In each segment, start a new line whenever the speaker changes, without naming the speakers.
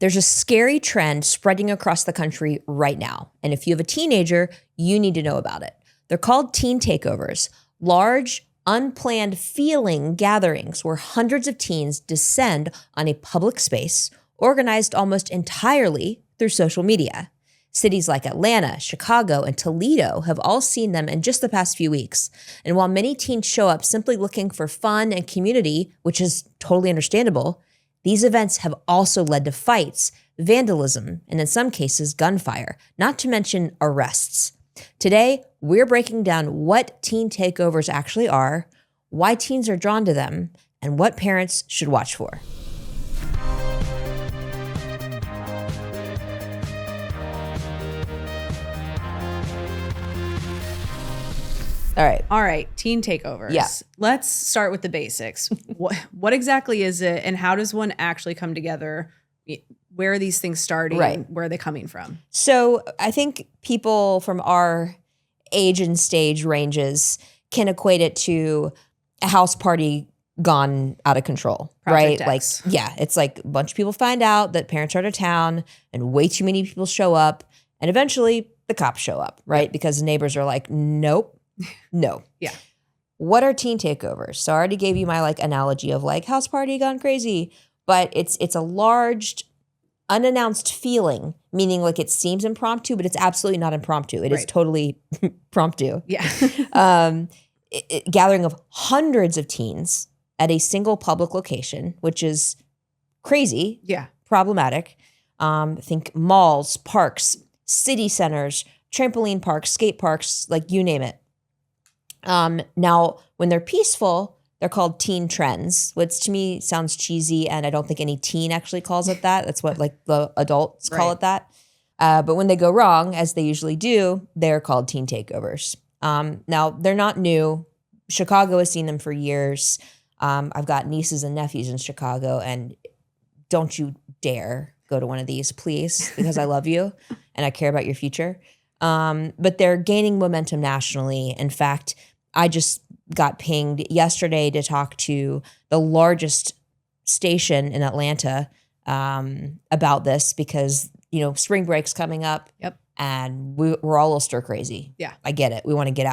There's a scary trend spreading across the country right now. And if you have a teenager, you need to know about it. They're called teen takeovers, large, unplanned feeling gatherings where hundreds of teens descend on a public space organized almost entirely through social media. Cities like Atlanta, Chicago, and Toledo have all seen them in just the past few weeks. And while many teens show up simply looking for fun and community, which is totally understandable, these events have also led to fights, vandalism, and in some cases, gunfire, not to mention arrests. Today, we're breaking down what teen takeovers actually are, why teens are drawn to them, and what parents should watch for.
All right. Teen takeovers.
Yeah.
Let's start with the basics. What exactly is it, and how does one actually come together? Where are these things starting?
Right.
Where are they coming from?
So I think people from our age and stage ranges can equate it to a house party gone out of control,
Project
right?
X.
Like, yeah, it's like a bunch of people find out that parents are out of town and way too many people show up, and eventually the cops show up, right? Because the neighbors are like, nope. No.
Yeah.
What are teen takeovers? So I already gave you my like analogy of like house party gone crazy, but it's a large unannounced feeling, meaning like it seems impromptu, but it's absolutely not impromptu. It is totally promptu.
Yeah.
Gathering of hundreds of teens at a single public location, which is crazy.
Yeah.
Problematic. Think malls, parks, city centers, trampoline parks, skate parks, like you name it. Now, when they're peaceful, they're called teen trends, which to me sounds cheesy, and I don't think any teen actually calls it that. That's what like the adults call it that. But when they go wrong, as they usually do, they're called teen takeovers. Now, they're not new. Chicago has seen them for years. I've got nieces and nephews in Chicago, and don't you dare go to one of these, please, because I love you and I care about your future. But they're gaining momentum nationally. In fact, I just got pinged yesterday to talk to the largest station in Atlanta about this because, you know, spring break's coming up.
Yep.
And we're all a little stir crazy.
Yeah.
I get it. We want to get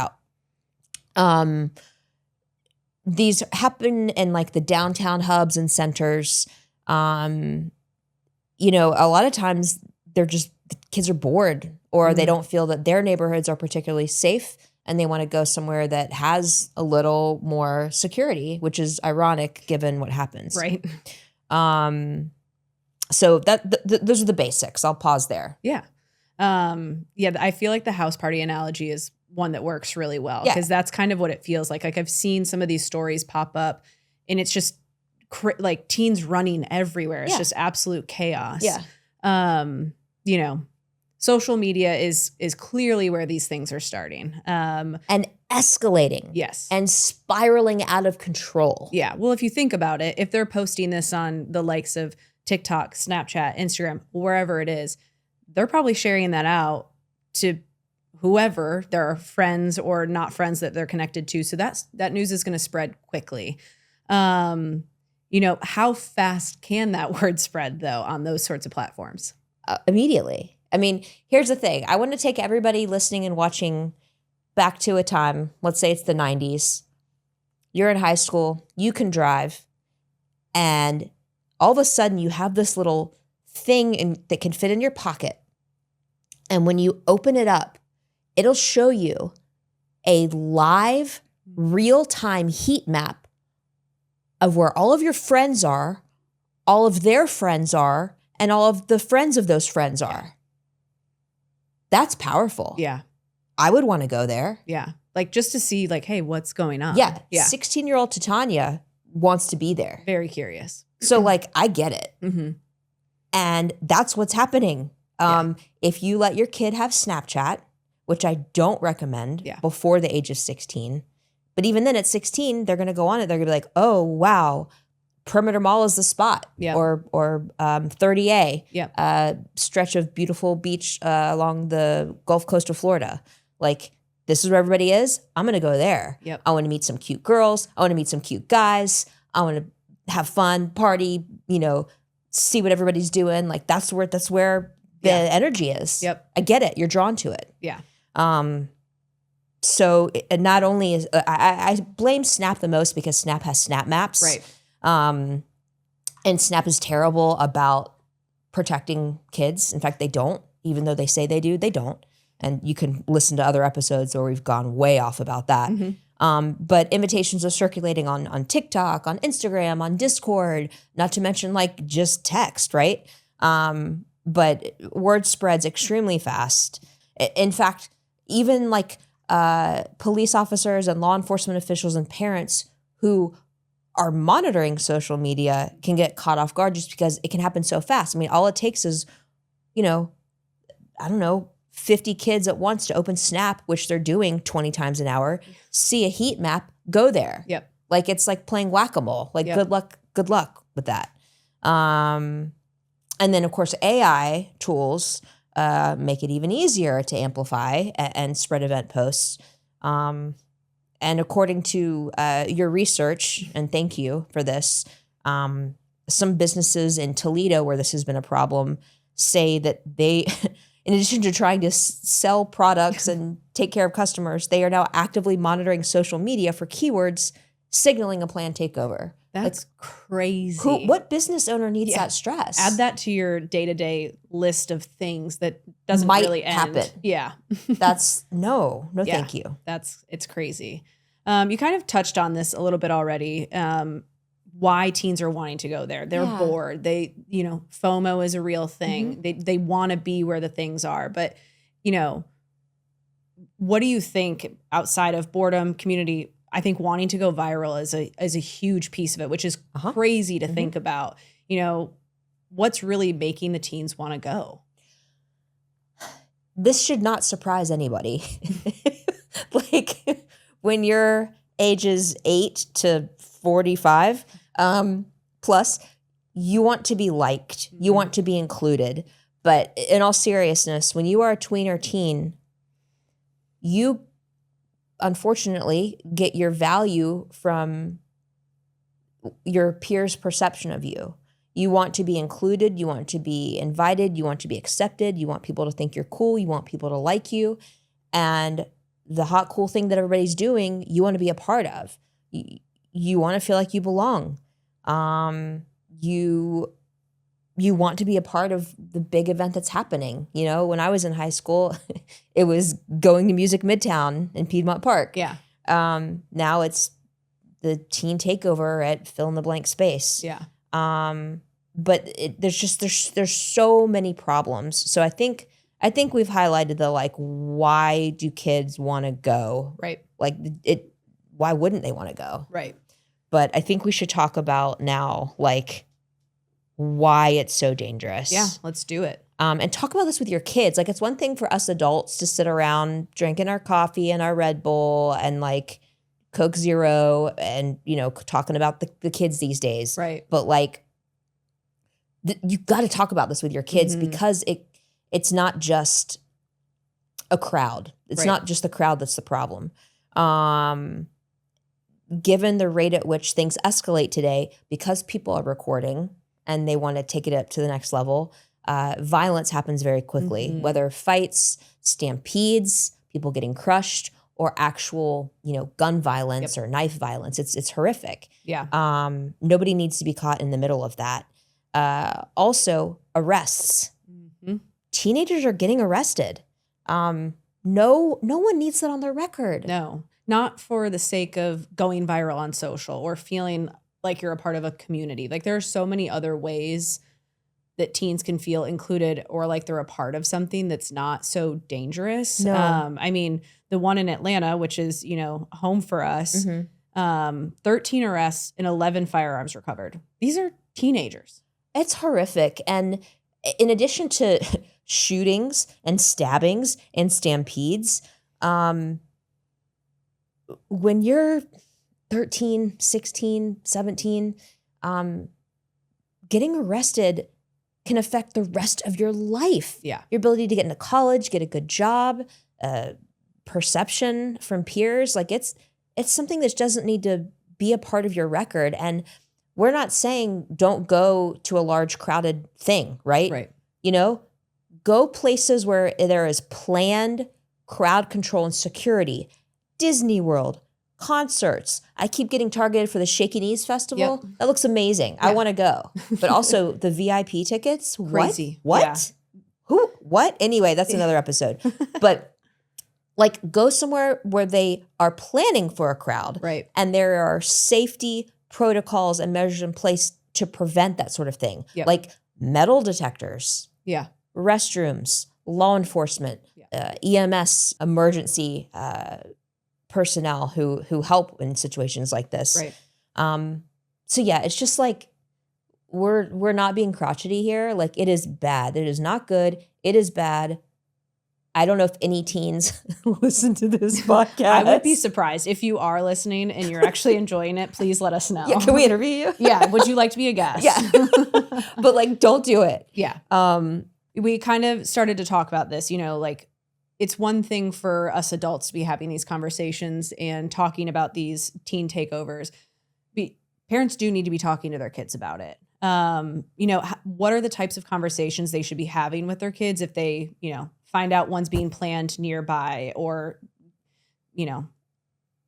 out. These happen in like the downtown hubs and centers. You know, a lot of times the kids are bored or they don't feel that their neighborhoods are particularly safe and they want to go somewhere that has a little more security, which is ironic given what happens.
Right.
So those are the basics. I'll pause there.
Yeah. I feel like the house party analogy is one that works really well because that's kind of what it feels like. Like I've seen some of these stories pop up and it's just like teens running everywhere. It's just absolute chaos.
Yeah.
You know, social media is clearly where these things are starting.
And escalating.
Yes.
And spiraling out of control.
Yeah. Well, if you think about it, if they're posting this on the likes of TikTok, Snapchat, Instagram, wherever it is, they're probably sharing that out to whoever their friends or not friends that they're connected to. So that news is going to spread quickly. You know, how fast can that word spread though on those sorts of platforms?
Immediately. I mean, here's the thing. I want to take everybody listening and watching back to a time, let's say it's the 90s. You're in high school, you can drive, and all of a sudden you have this little thing that can fit in your pocket. And when you open it up, it'll show you a live, real-time heat map of where all of your friends are, all of their friends are, and all of the friends of those friends are. That's powerful.
Yeah.
I would want to go there.
Yeah. Like just to see like, hey, what's going on?
Yeah.
Yeah.
16-year-old Titania wants to be there.
Very curious.
So like, I get it.
Mm-hmm.
And that's what's happening. If you let your kid have Snapchat, which I don't recommend before the age of 16, but even then at 16, they're going to go on it. They're going to be like, oh, wow, Perimeter Mall is the spot.
Yeah.
Or 30A,
Yeah.
Stretch of beautiful beach along the Gulf Coast of Florida. Like, this is where everybody is. I'm going to go there.
Yep.
I want to meet some cute girls. I want to meet some cute guys. I want to have fun, party, you know, see what everybody's doing. Like that's where the energy is.
Yep.
I get it. You're drawn to it.
Yeah.
So not only is I blame Snap the most because Snap has Snap Maps.
Right.
And Snap is terrible about protecting kids. In fact, they don't, even though they say they do, they don't. And you can listen to other episodes where we've gone way off about that. But invitations are circulating on TikTok, on Instagram, on Discord, not to mention like just text, right? But word spreads extremely fast. In fact, even like police officers and law enforcement officials and parents who are monitoring social media can get caught off guard just because it can happen so fast. I mean, all it takes is, I don't know, 50 kids at once to open Snap, which they're doing 20 times an hour, see a heat map, go there.
Yep.
Like it's like playing whack-a-mole. Like good luck with that. And then of course AI tools make it even easier to amplify and spread event posts. And according to your research, and thank you for this, some businesses in Toledo where this has been a problem say that they, in addition to trying to sell products and take care of customers, they are now actively monitoring social media for keywords signaling a planned takeover.
That's crazy.
What business owner needs that stress?
Add that to your day-to-day list of things that doesn't
Might
really end.
happen.
Yeah.
That's no, thank you.
It's crazy. You kind of touched on this a little bit already. Why teens are wanting to go there. They're bored. They, FOMO is a real thing. They want to be where the things are. But, what do you think outside of boredom, community? I think wanting to go viral is a huge piece of it, which is crazy to think about. What's really making the teens want to go?
This should not surprise anybody. Like when you're ages 8 to 45 plus, you want to be liked. You want to be included. But in all seriousness, when you are a tween or teen, you unfortunately get your value from your peers' perception of you. You want to be included. You want to be invited. You want to be accepted. You want people to think you're cool. You want people to like you. And the hot, cool thing that everybody's doing, you want to be a part of. You want to feel like you belong. You want to be a part of the big event that's happening. When I was in high school, it was going to Music Midtown in Piedmont Park.
Yeah.
Now it's the teen takeover at fill in the blank space.
Yeah.
But there's so many problems. So I think we've highlighted why do kids want to go?
Right.
Why wouldn't they want to go?
Right.
But I think we should talk about now, why it's so dangerous.
Yeah, let's do it.
And talk about this with your kids. It's one thing for us adults to sit around drinking our coffee and our Red Bull and Coke Zero and, talking about the kids these days.
Right.
But you got to talk about this with your kids because it's not just a crowd. It's not just the crowd that's the problem. Given the rate at which things escalate today, because people are recording and they want to take it up to the next level, violence happens very quickly, whether fights, stampedes, people getting crushed, or actual, gun violence or knife violence. It's horrific.
Yeah.
Nobody needs to be caught in the middle of that. Also, arrests. Teenagers are getting arrested. No one needs that on their record.
No, not for the sake of going viral on social or feeling like you're a part of a community. There are so many other ways that teens can feel included or like they're a part of something that's not so dangerous.
No.
The one in Atlanta, which is, home for us, 13 arrests and 11 firearms recovered. These are teenagers.
It's horrific. And in addition to shootings and stabbings and stampedes, when you're 13, 16, 17, getting arrested can affect the rest of your life.
Yeah.
Your ability to get into college, get a good job, perception from peers. It's something that doesn't need to be a part of your record. And we're not saying don't go to a large crowded thing, right?
Right.
You know, go places where there is planned crowd control and security. Disney World, concerts. I keep getting targeted for the Shaky Knees Festival.
Yep.
That looks amazing. I want to go. But also the VIP tickets.
Crazy.
What?
Yeah.
Who? What? Anyway, that's another episode. But like go somewhere where they are planning for a crowd.
Right.
And there are safety protocols and measures in place to prevent that sort of thing.
Yep.
Like metal detectors,
Yeah.
restrooms, law enforcement, EMS, emergency personnel who help in situations like this.
Right.
So yeah, it's just like we're not being crotchety here. Like it is bad. It is not good. It is bad. I don't know if any teens listen to this podcast.
I would be surprised if you are listening and you're actually enjoying it. Please let us know.
Yeah, can we interview you?
Yeah. Would you like to be a guest?
Yeah. But like, don't do it.
Yeah. We kind of started to talk about this, you know, like it's one thing for us adults to be having these conversations and talking about these teen takeovers. Parents do need to be talking to their kids about it. You know, what are the types of conversations they should be having with their kids if they, you know, find out one's being planned nearby, or, you know,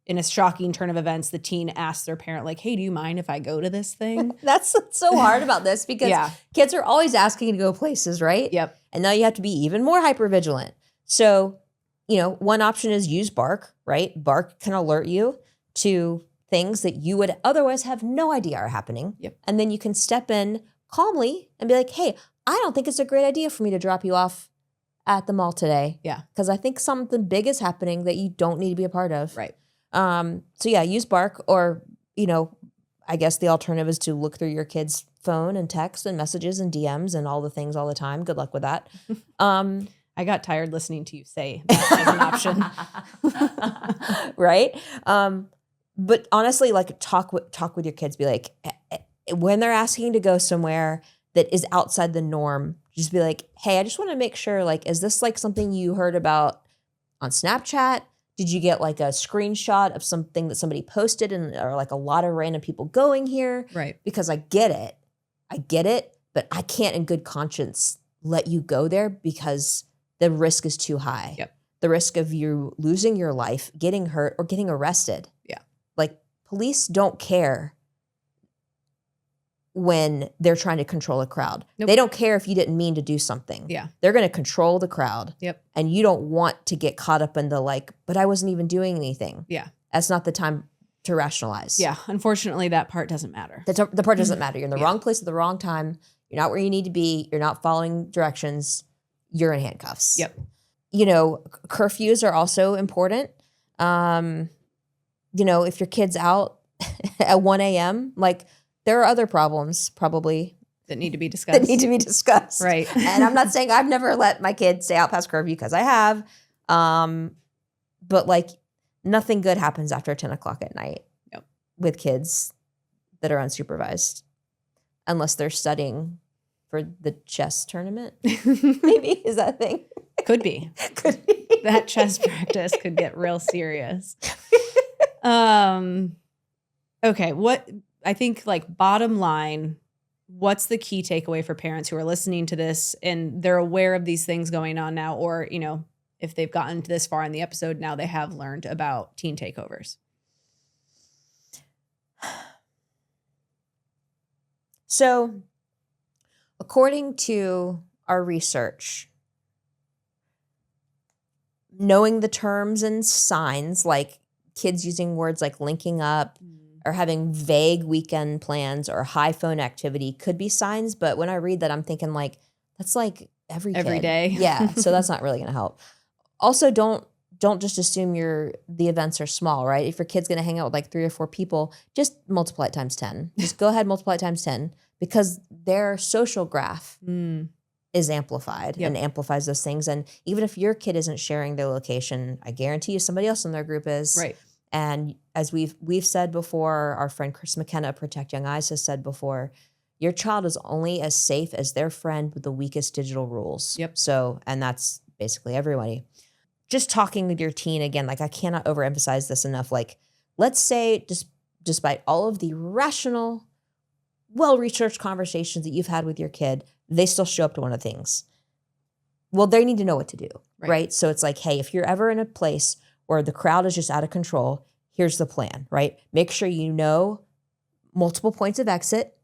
in a shocking turn of events, the teen asks their parent, like, hey, do you mind if I go to this thing?
That's what's so hard about this because kids are always asking to go places, right?
Yep.
And now you have to be even more hypervigilant. So, you know, one option is use Bark, right? Bark can alert you to things that you would otherwise have no idea are happening.
Yep.
And then you can step in calmly and be like, hey, I don't think it's a great idea for me to drop you off at the mall today.
Yeah.
Because I think something big is happening that you don't need to be a part of.
Right.
So yeah, use Bark, or, you know, I guess the alternative is to look through your kid's phone and text and messages and DMs and all the things all the time. Good luck with that.
I got tired listening to you say that as an option.
Right. But honestly, like talk with your kids. Be like, when they're asking to go somewhere that is outside the norm, just be like, hey, I just want to make sure, like, is this like something you heard about on Snapchat? Did you get like a screenshot of something that somebody posted and or like a lot of random people going here?
Right.
Because I get it, but I can't in good conscience let you go there because the risk is too high.
Yep.
The risk of you losing your life, getting hurt, or getting arrested.
Yeah.
Like police don't care when they're trying to control a crowd.
Nope.
They don't care if you didn't mean to do something.
Yeah.
They're going to control the crowd.
Yep.
And you don't want to get caught up in the like, but I wasn't even doing anything.
Yeah.
That's not the time to rationalize.
Yeah. Unfortunately, that part doesn't matter.
The part doesn't matter. You're in the wrong place at the wrong time. You're not where you need to be. You're not following directions. You're in handcuffs.
Yep.
You know, curfews are also important. You know, if your kid's out at 1 a.m., like there are other problems probably
that need to be discussed. Right.
And I'm not saying I've never let my kids stay out past curfew, because I have. But like nothing good happens after 10 o'clock at night with kids that are unsupervised, unless they're studying for the chess tournament. Maybe is that a thing?
Could be.
Could be.
That chess practice could get real serious. Okay. What I think, like, bottom line, what's the key takeaway for parents who are listening to this and they're aware of these things going on now, or, you know, if they've gotten to this far in the episode, now they have learned about teen takeovers?
So, according to our research, knowing the terms and signs, like kids using words like linking up or having vague weekend plans or high phone activity could be signs. But when I read that, I'm thinking like, that's like every kid.
day.
Yeah. So that's not really going to help. Also, don't just assume the events are small, right? If your kid's going to hang out with like 3 or 4 people, just multiply it times 10. Just go ahead, multiply it times 10, because their social graph is amplified and amplifies those things. And even if your kid isn't sharing their location, I guarantee you somebody else in their group is.
Right.
And as we've said before, our friend Chris McKenna at Protect Young Eyes has said before, your child is only as safe as their friend with the weakest digital rules.
Yep.
So, and that's basically everybody. Just talking with your teen, again, like I cannot overemphasize this enough. Like, let's say despite all of the rational well-researched conversations that you've had with your kid, they still show up to one of the things. Well, they need to know what to do, right? So it's like, hey, if you're ever in a place where the crowd is just out of control, here's the plan, right? Make sure you know multiple points of exit.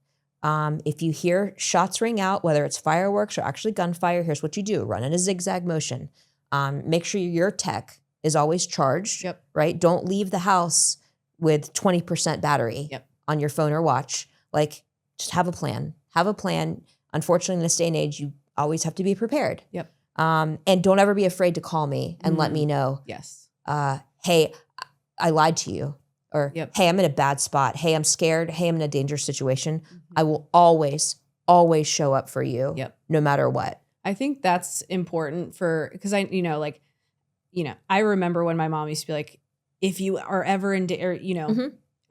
If you hear shots ring out, whether it's fireworks or actually gunfire, here's what you do. Run in a zigzag motion. Make sure your tech is always charged, right? Don't leave the house with 20% battery on your phone or watch. Like, just have a plan. Have a plan. Unfortunately, in this day and age, you always have to be prepared. And don't ever be afraid to call me and let me know. Hey, I lied to you. Or, hey, I'm in a bad spot. Hey, I'm scared. Hey, I'm in a dangerous situation. I will always, always show up for you no matter what.
I think that's important because I remember when my mom used to be like, if you are ever in,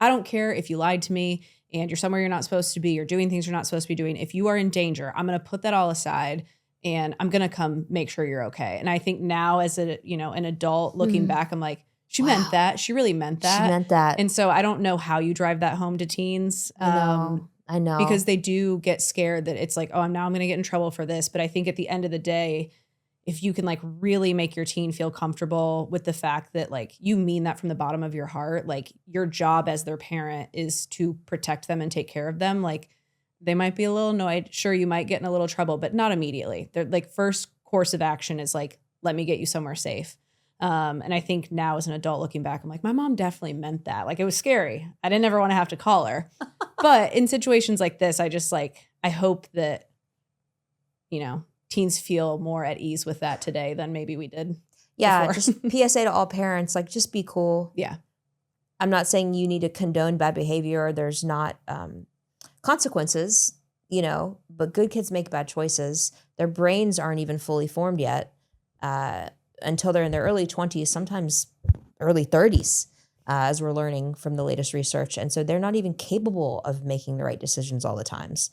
I don't care if you lied to me and you're somewhere you're not supposed to be, you're doing things you're not supposed to be doing. If you are in danger, I'm going to put that all aside and I'm going to come make sure you're okay. And I think now as an adult looking back, I'm like, she meant that. She really meant that.
She meant that.
And so I don't know how you drive that home to teens.
I know.
Because they do get scared that it's like, oh, I'm going to get in trouble for this. But I think at the end of the day, if you can like really make your teen feel comfortable with the fact that like you mean that from the bottom of your heart, like your job as their parent is to protect them and take care of them. Like they might be a little annoyed. Sure, you might get in a little trouble, but not immediately. They're like first course of action is like, let me get you somewhere safe. And I think now as an adult looking back, I'm like, my mom definitely meant that. Like it was scary. I didn't ever want to have to call her. But in situations like this, I hope that, teens feel more at ease with that today than maybe we did.
Yeah.
before.
Just PSA to all parents, like just be cool.
Yeah.
I'm not saying you need to condone bad behavior or there's not consequences, but good kids make bad choices. Their brains aren't even fully formed yet. Until they're in their early 20s, sometimes early 30s, as we're learning from the latest research. And so they're not even capable of making the right decisions all the times.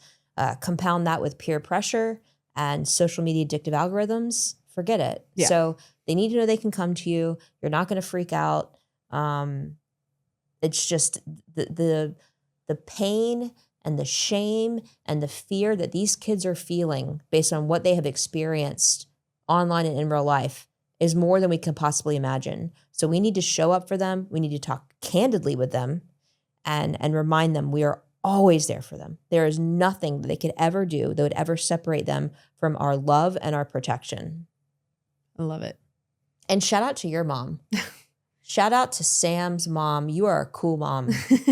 Compound that with peer pressure and social media addictive algorithms, forget it.
Yeah.
So they need to know they can come to you. You're not going to freak out. It's just the pain and the shame and the fear that these kids are feeling based on what they have experienced online and in real life is more than we can possibly imagine. So we need to show up for them. We need to talk candidly with them and remind them we are always there for them. There is nothing that they could ever do that would ever separate them from our love and our protection.
I love it.
And shout out to your mom. Shout out to Sam's mom. You are a cool mom.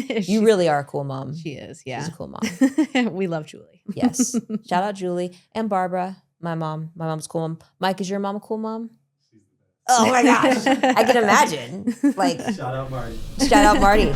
You really are a cool mom.
She is, yeah.
She's a cool mom.
We love Julie.
Yes. Shout out Julie and Barbara, my mom. My mom's a cool mom. Mike, is your mom a cool mom? Oh my gosh. I can imagine. Like,
Shout out Marty.
Shout out Marty.